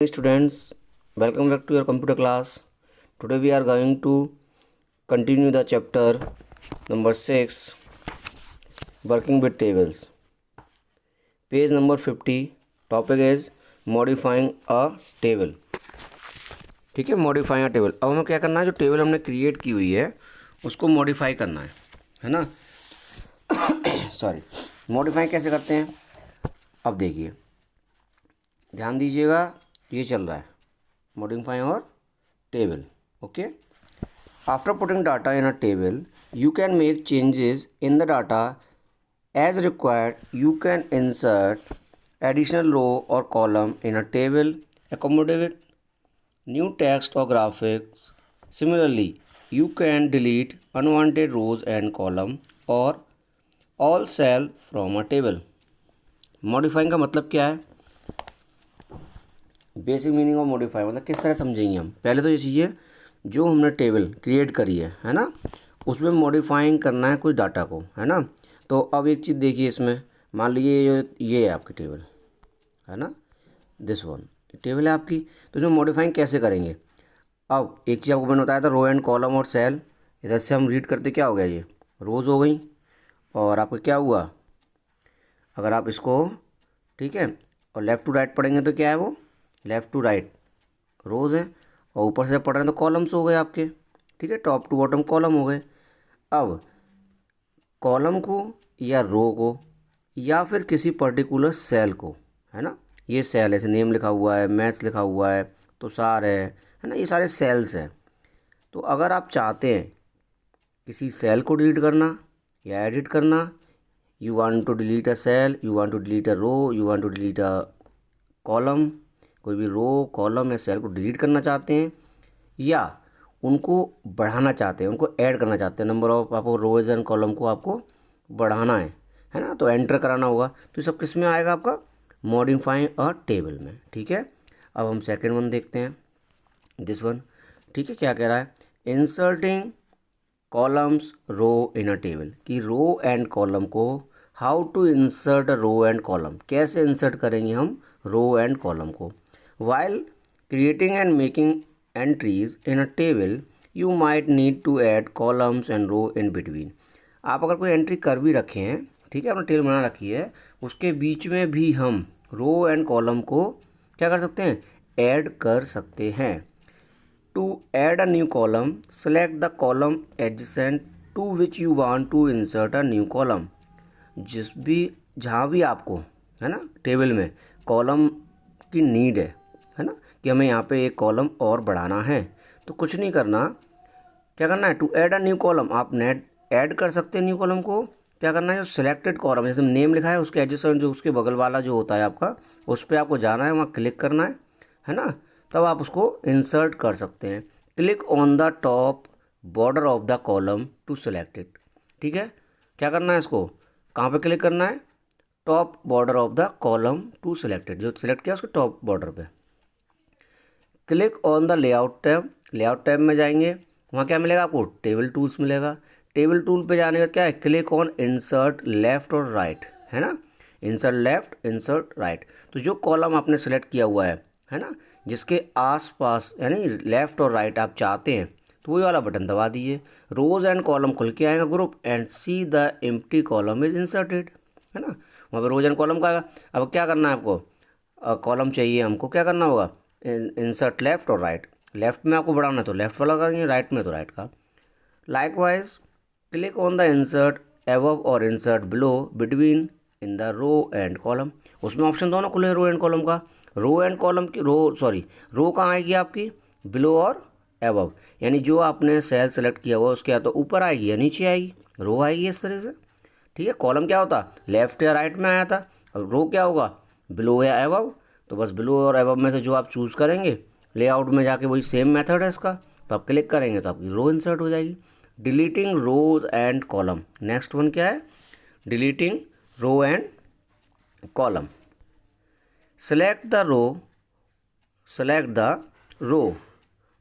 Students, welcome back to your computer class. Today we are going to continue the chapter number 6, working with tables. Page number 50. Topic is modifying a table. ठीक है, modifying अ table. अब हमें क्या करना है, जो table हमने create की हुई है उसको मॉडिफाई करना है ना. सॉरी, मॉडिफाई कैसे करते हैं अब देखिए, ध्यान दीजिएगा. ये चल रहा है मॉडिफाइंग और table. Okay, after putting data in a table you can make changes in the data as required. You can insert additional row और column in a table, accommodate new text or graphics. Similarly, you can delete unwanted rows and column or all cell from a table. Modifying का मतलब क्या है, basic meaning of modify मतलब किस तरह समझेंगे हम. पहले तो ये चीज़ें जो हमने टेबल क्रिएट करी है ना, उसमें मॉडिफाइंग करना है कुछ डाटा को, है ना. तो अब एक चीज़ देखिए, इसमें मान लीजिए ये है आपकी टेबल, है ना, दिस वन टेबल है आपकी. तो इसमें मॉडिफाइंग कैसे करेंगे. अब एक चीज़ आपको मैंने बताया था, रो एंड कॉलम और सेल. इधर से हम रीड करते क्या हो गया, ये रोज़ हो गई. और आपका क्या हुआ, अगर आप इसको ठीक है और लेफ़्ट टू राइट पढ़ेंगे तो क्या है वो, लेफ़्ट टू राइट रोज़ हैं. और ऊपर से पढ़ रहे हैं तो कॉलम्स हो गए आपके. ठीक है, टॉप टू बॉटम कॉलम हो गए. अब कॉलम को या रो को या फिर किसी पर्टिकुलर सेल को, है ना, ये सेल ऐसे नेम लिखा हुआ है, मैथ्स लिखा हुआ है, तो सार है ना, ये सारे सेल्स हैं. तो अगर आप चाहते हैं किसी सेल को डिलीट करना या एडिट करना, you want to delete a cell, you want to delete a row, you want to delete a column, कोई भी रो कॉलम या सेल को डिलीट करना चाहते हैं या उनको बढ़ाना चाहते हैं, उनको ऐड करना चाहते हैं, नंबर ऑफ आपको रोज एंड कॉलम को आपको बढ़ाना है ना, तो एंटर कराना होगा. तो ये सब किस में आएगा, आपका मॉडिफाइंग अ टेबल में. ठीक है, अब हम सेकेंड वन देखते हैं, दिस वन. ठीक है, क्या कह रहा है, inserting columns row in a table, कि रो एंड कॉलम को how to insert row and column, कैसे इंसर्ट करेंगे हम रो एंड कॉलम को. While creating and making entries in a table you might need to add columns and row in between. आप अगर कोई entry कर भी रखे हैं, ठीक है, आपने टेबल बना रखी है, उसके बीच में भी हम रो एंड कॉलम को क्या कर सकते हैं, ऐड कर सकते हैं. To add a new column, select the column adjacent to which you want to insert a new column. जहाँ भी आपको, है ना, टेबल में कॉलम की नीड है ना, कि हमें यहाँ पे एक कॉलम और बढ़ाना है, तो कुछ नहीं करना, क्या करना है, to add a new column. आप नेट ऐड कर सकते हैं न्यू कॉलम को. क्या करना है, जो सिलेक्टेड कॉलम जैसे नेम लिखा है उसके एडजेसेंट जो उसके बगल वाला जो होता है आपका, उस पर आपको जाना है, वहाँ क्लिक करना है ना, तब आप उसको इंसर्ट कर सकते हैं. Click on the top border of the column to select it. ठीक है, क्या करना है, इसको कहाँ पे क्लिक करना है, top border of the column to select it, जो सिलेक्ट किया उसके टॉप बॉर्डर पे. Click on the layout tab, layout tab में जाएंगे, वहाँ क्या मिलेगा आपको, टेबल टूल्स मिलेगा. टेबल टूल पे जाने के बाद क्या है, क्लिक ऑन इंसर्ट लेफ़्ट और राइट, है ना, इंसर्ट लेफ़्ट इंसर्ट राइट. तो जो कॉलम आपने सेलेक्ट किया हुआ है ना, जिसके आसपास यानी लेफ़्ट और राइट आप चाहते हैं, तो वही वाला बटन दबा दीजिए. रोज़ एंड कॉलम खुल के आएगा group, and see the empty column is inserted, है ना, वहाँ पर रोज़ एंड कॉलम का आएगा. अब क्या करना है आपको, कॉलम चाहिए हमको, क्या करना होगा, इंसर्ट लेफ़्ट और राइट. लेफ़्ट में आपको बढ़ाना है तो लेफ़्ट वाला करेंगे, राइट में तो राइट का. Likewise click on the insert above और insert below between in the row and column. उसमें ऑप्शन दोनों खुले हैं रो एंड कॉलम का. रो एंड कॉलम की रो कहाँ आएगी आपकी, बिलो और एबव, यानी जो आपने सेल सेलेक्ट किया हुआ उसके या तो ऊपर आएगी या नीचे आएगी, रो आएगी इस तरह से. ठीक है, कॉलम क्या होता, लेफ्ट या राइट में आया था, अब रो क्या होगा, बिलो या एबव. तो बस बिलो और एबव में से जो आप चूज़ करेंगे, लेआउट में जाके वही सेम मेथड है इसका, तो आप क्लिक करेंगे तो आपकी रो इंसर्ट हो जाएगी. Deleting rows and column, next one क्या है, deleting row and column. Select the row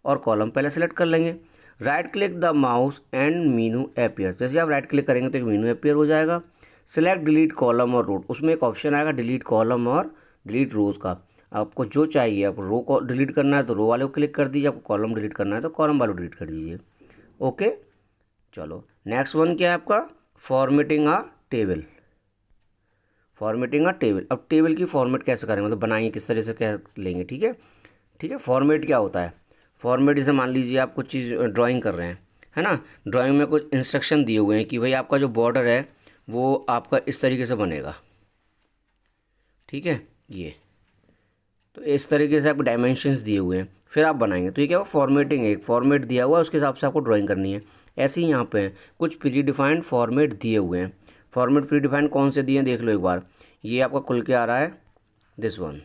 और कॉलम पहले सेलेक्ट कर लेंगे. Right click the mouse and menu appears, जैसे आप राइट क्लिक करेंगे तो एक मीनू अपीयर हो जाएगा. सेलेक्ट डिलीट कॉलम और रो, उसमें एक ऑप्शन आएगा डिलीट कॉलम और डिलीट रोज का. आपको जो चाहिए, आप रो को डिलीट करना है तो रो वाले को क्लिक कर दीजिए, आपको कॉलम डिलीट करना है तो कॉलम वाले को डिलीट कर दीजिए। ओके, चलो नेक्स्ट वन क्या है आपका, फॉर्मेटिंग अ टेबल। फॉर्मेटिंग अ टेबल, अब टेबल की फॉर्मेट कैसे करेंगे, मतलब बनाएंगे किस तरह से, क्या लेंगे, ठीक है। ठीक है, फॉर्मेट क्या होता है, फॉर्मेट जैसे मान लीजिए आप कुछ चीज़ ड्राइंग कर रहे हैं, है ना। ड्राइंग में कुछ इंस्ट्रक्शन दिए हुए हैं कि भाई आपका जो बॉर्डर है वो आपका इस तरीके से बनेगा, ठीक है। ये तो इस तरीके से आपको डायमेंशंस दिए हुए हैं, फिर आप बनाएंगे तो ये क्या हो, फॉर्मेटिंग है, एक फॉर्मेट दिया हुआ है उसके हिसाब से आपको ड्राइंग करनी है। ऐसे ही यहाँ पे हैं, कुछ प्री डिफाइंड फॉर्मेट दिए हुए हैं। फॉर्मेट प्री डिफाइंड कौन से दिए हैं देख लो एक बार, ये आपका खुल के आ रहा है दिस वन,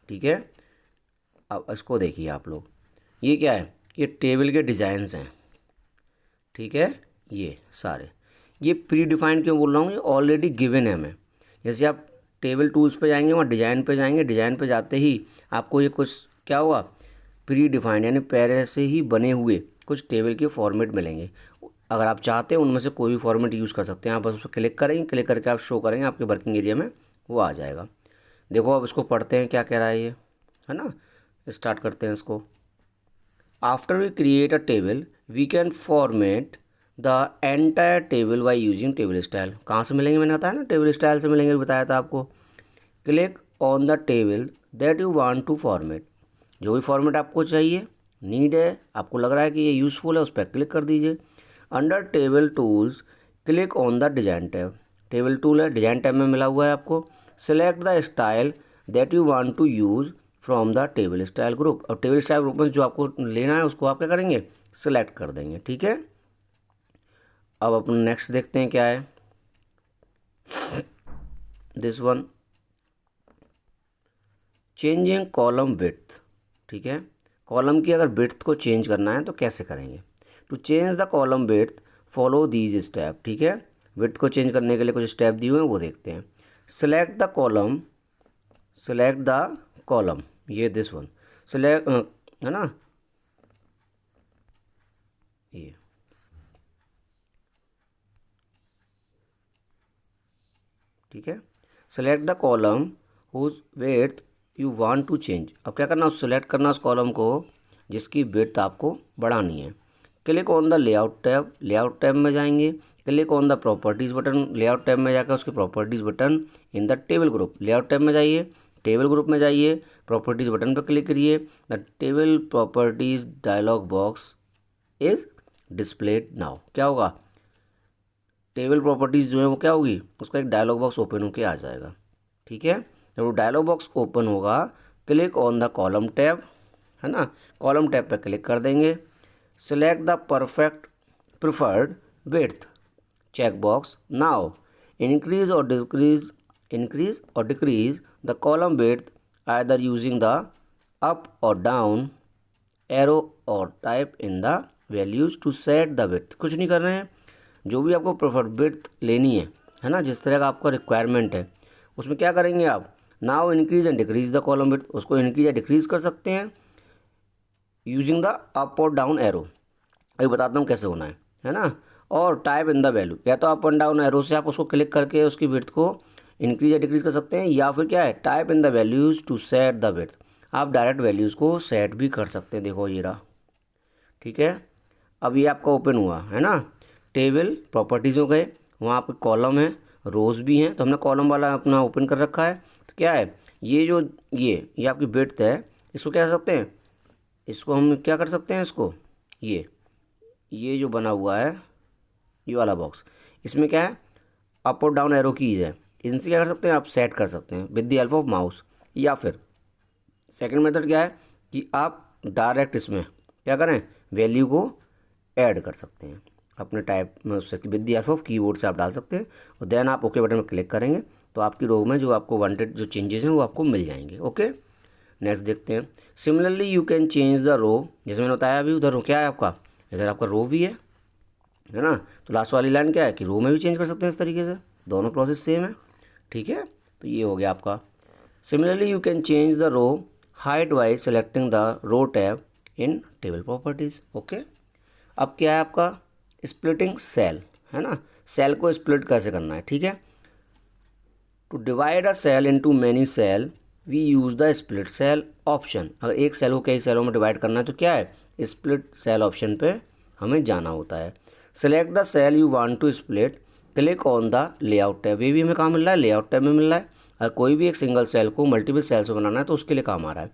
ठीक है। अब इसको देखिए आप लोग, ये क्या है, ये टेबल के डिज़ाइंस हैं, ठीक है। ये सारे, ये प्री डिफाइंड क्यों बोल रहा हूँ, ये ऑलरेडी गिवन है हमें। जैसे आप टेबल टूल्स पे जाएंगे, वहाँ डिज़ाइन पे जाएंगे, डिज़ाइन पे जाते ही आपको ये कुछ क्या होगा, प्री डिफाइंड यानी पहले से ही बने हुए कुछ टेबल के फॉर्मेट मिलेंगे। अगर आप चाहते हैं उनमें से कोई भी फॉर्मेट यूज़ कर सकते हैं, आप बस उस पर क्लिक करेंगे, क्लिक करके आप शो करेंगे, आपके वर्किंग एरिया में वो आ जाएगा। देखो अब इसको पढ़ते हैं क्या कह रहा है ये, है ना। स्टार्ट करते हैं इसको। After we create a table we can format the entire table by using table style. कहाँ से मिलेंगे, मैंने बताया ना टेबल स्टाइल से मिलेंगे, बताया था आपको। Click on the table that you want to format, जो भी फॉर्मेट आपको चाहिए, नीड है, आपको लग रहा है कि ये यूज़फुल है, उस पर क्लिक कर दीजिए। Under table tools click on the design tab, table tool है, डिज़ाइन टैब में मिला हुआ है आपको। Select the style that you want to use from the table style group, और टेबल स्टाइल ग्रुप में जो आपको लेना है उसको आप क्या करेंगे, सेलेक्ट कर देंगे, ठीक है। अब अपन नेक्स्ट देखते हैं क्या है, this one, changing column width, ठीक है। कॉलम की अगर विड्थ को चेंज करना है तो कैसे करेंगे, to change the column width follow these step, ठीक है। विड्थ को चेंज करने के लिए कुछ स्टेप दिए हुए हैं वो देखते हैं। Select the column, select the column, ये दिस वन, सेलेक्ट, है ना, ये ठीक है। Select the column whose width you want to change, अब क्या करना है, सेलेक्ट करना उस कॉलम को जिसकी विड्थ आपको बढ़ानी है। Click on the layout tab, layout tab में जाएंगे, click on the properties button, layout tab में जाकर उसके properties button in the table group, layout tab में जाइए, टेबल ग्रुप में जाइए, प्रॉपर्टीज़ बटन पर क्लिक करिए। The table properties dialog box is displayed now, क्या होगा, टेबल प्रॉपर्टीज़ जो है वो क्या होगी, उसका एक डायलॉग बॉक्स ओपन होके आ जाएगा, ठीक है। जब वो डायलॉग बॉक्स ओपन होगा, click on the column tab, है ना, कॉलम टैब पे क्लिक कर देंगे। Select the perfect preferred width check box now, increase or decrease, increase or decrease the column width either using the up or down arrow or type in the values to set the width. कुछ नहीं कर रहे हैं, जो भी आपको preferred width लेनी है ना, जिस तरह का आपका रिक्वायरमेंट है उसमें क्या करेंगे आप, now increase and decrease the column width, उसको इंक्रीज या डिक्रीज कर सकते हैं using the up or down arrow, अभी बताता हूँ कैसे होना है ना। और टाइप इन द वैल्यू, या तो अप एंड डाउन एरो से आप उसको क्लिक करके उसकी विड्थ को इंक्रीज या डिक्रीज कर सकते हैं, या फिर क्या है, type in the values to set the width, आप डायरेक्ट वैल्यूज़ को सेट भी कर सकते हैं। देखो ये रहा, ठीक है। अब ये आपका ओपन हुआ है ना, टेबल प्रॉपर्टीज़ हो गए, वहाँ पे कॉलम है, रोज़ भी हैं, तो हमने कॉलम वाला अपना ओपन कर रखा है। तो क्या है, ये जो ये आपकी विड्थ है, इसको क्या कर सकते हैं, इसको हम क्या कर सकते हैं, इसको ये जो बना हुआ है ये वाला बॉक्स, इसमें क्या है, up or down arrow keys है, इनसे क्या कर सकते हैं, आप सेट कर सकते हैं with the help of mouse. या फिर सेकंड मेथड क्या है कि आप डायरेक्ट इसमें क्या करें, वैल्यू को ऐड कर सकते हैं अपने टाइप में, उससे with the help of keyboard से आप डाल सकते हैं, और देन आप ओके बटन पर क्लिक करेंगे तो आपकी रो में जो आपको वांटेड जो चेंजेस हैं वो आपको मिल जाएंगे। ओके, नेक्स्ट देखते हैं। Similarly you can change the row, जैसे मैंने बताया अभी, उधर रो क्या है आपका, इधर आपका रो भी है ना, तो लास्ट वाली लाइन क्या है कि रो में भी चेंज कर सकते हैं इस तरीके से, दोनों प्रोसेस सेम है, ठीक है। तो ये हो गया आपका। Similarly you can change the row height by selecting the row tab in table properties. Okay, अब क्या है आपका, स्प्लिटिंग सेल, है ना, सेल को स्प्लिट कैसे करना है, ठीक है। To divide a cell into many cell we use the split cell option. अगर एक सेल को कई सेलों में डिवाइड करना है तो क्या है, स्प्लिट सेल ऑप्शन पे हमें जाना होता है। Select the cell you want to split, click on the layout tab. ये भी हमें कहाँ मिल रहा है, लेआउट टैब में मिल रहा है। अगर कोई भी एक सिंगल सेल को मल्टीपल सेल्स में बनाना है तो उसके लिए काम आ रहा है।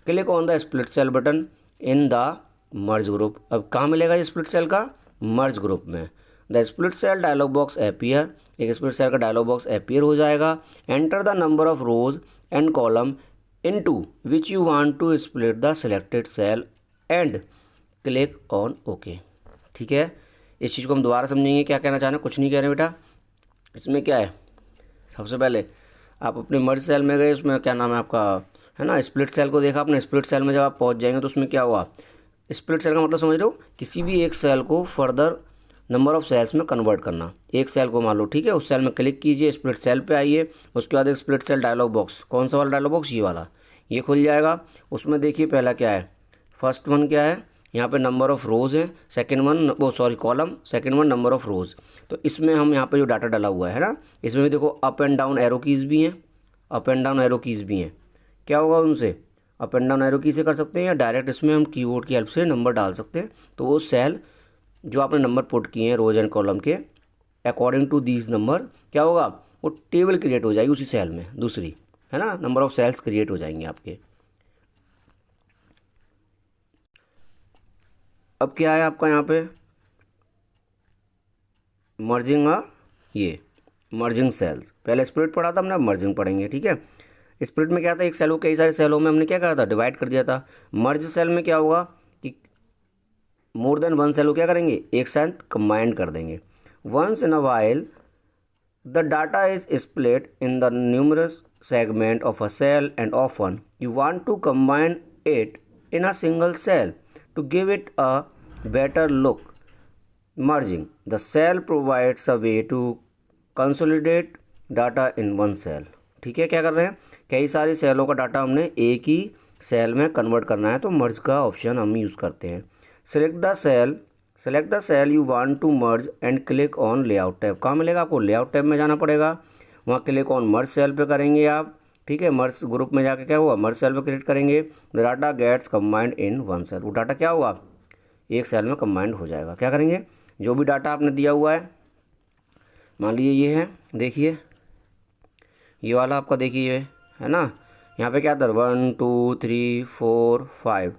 Click on the split cell button in the merge group. अब कहाँ मिलेगा ये स्प्लिट सेल का, मर्ज ग्रुप में। The split cell dialog box appear, एक स्प्लिट सेल का डायलॉग बॉक्स अपीयर हो जाएगा। Enter the number of rows and column into which you want to split the selected cell and click on okay. ठीक है, इस चीज़ को हम दोबारा समझेंगे, क्या कहना चाह रहे हैं, कुछ नहीं कह रहे बेटा। इसमें क्या है, सबसे पहले आप अपने मर्ज सेल में गए, उसमें क्या नाम है आपका, है ना, स्प्लिट सेल को देखा आपने। स्प्लिट सेल में जब आप पहुंच जाएंगे तो उसमें क्या हुआ, स्प्लिट सेल का मतलब समझ रहे हो, किसी भी एक सेल को फर्दर नंबर ऑफ सेल्स में कन्वर्ट करना। एक सेल को मान लो, ठीक है, उस सेल में क्लिक कीजिए, स्प्लिट सेल पे आइए, उसके बाद एक स्प्लिट सेल डायलॉग बॉक्स, कौन सा वाला डायलॉग बॉक्स, ये वाला, ये खुल जाएगा। उसमें देखिए पहला क्या है, फर्स्ट वन क्या है, यहाँ पे नंबर ऑफ़ रोज़ है, सेकंड वन वो sorry column, second one number of rows. तो इसमें हम यहाँ पे जो डाटा डाला हुआ है ना, इसमें भी देखो up and down arrow keys भी हैं, up and down arrow keys भी हैं। क्या होगा उनसे, अप एंड डाउन एरो की से कर सकते हैं या डायरेक्ट इसमें हम कीबोर्ड की हेल्प से नंबर डाल सकते हैं। तो वो सेल जो आपने नंबर पुट किए हैं रोज एंड कॉलम के, अकॉर्डिंग टू दीज नंबर क्या होगा, वो टेबल क्रिएट हो जाएगी उसी सेल में दूसरी, है ना, नंबर ऑफ़ सेल्स क्रिएट हो जाएंगे आपके। अब क्या है आपका यहाँ पे, मर्जिंग ये मर्जिंग सेल्स, पहले स्प्लिट पढ़ा था हमने, अब मर्जिंग पढ़ेंगे। ठीक है, स्प्लिट में क्या था, एक सेल को कई सारे सेलों में हमने क्या करा था, डिवाइड कर दिया था। मर्ज सेल में क्या होगा कि मोर देन वन सेल को क्या करेंगे, एक साथ कंबाइंड कर देंगे। Once in a while the data is split in the numerous segment of a cell and often you want to combine it in a single cell to give it a better look. Merging the cell provides a way to consolidate data in one cell। ठीक है, क्या कर रहे हैं, कई सारी सेलों का data हमने एक ही सेल में कन्वर्ट करना है तो मर्ज का ऑप्शन हम यूज़ करते हैं। Select the cell you want to merge and click on layout tab. कहाँ मिलेगा आपको, लेआउट टैब में जाना पड़ेगा, वहाँ क्लिक ऑन मर्ज सेल पे करेंगे आप। ठीक है, मर्ज ग्रुप में जाके क्या हुआ, मर्ज सेल पे क्लिक करेंगे, the data gets combined in one cell. वो डाटा क्या हुआ, एक सेल में कंबाइंड हो जाएगा। क्या करेंगे, जो भी डाटा आपने दिया हुआ है, मान लीजिए ये है, देखिए ये वाला आपका, देखिए है ना, यहाँ पे क्या था, 1 2 3 4 5,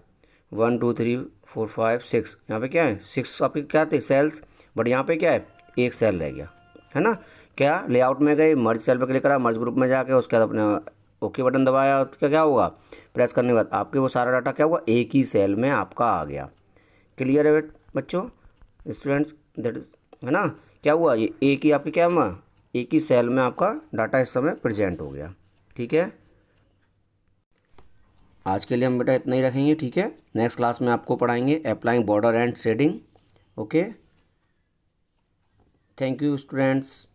1 2 3 4 5 6, यहाँ पे क्या है 6 आपके क्या थे सेल्स, बट यहाँ पे क्या है, एक सेल रह गया, है ना। क्या लेआउट में गए, मर्ज सेल पे क्लिक करा, मर्ज ग्रुप में जाके उसके बाद अपने ओके बटन दबाया, तो क्या होगा, प्रेस करने के बाद आपके वो सारा डाटा क्या हुआ, एक ही सेल में आपका आ गया। क्लियर है बच्चों, स्टूडेंट्स, दैट है ना, क्या हुआ, ये एक ही आपके क्या हुआ, एक ही सेल में आपका डाटा इस समय प्रेजेंट हो गया। ठीक है, आज के लिए हम बेटा इतना ही रखेंगे। ठीक है, नेक्स्ट क्लास में आपको पढ़ाएंगे applying border and shading. Okay, thank you students.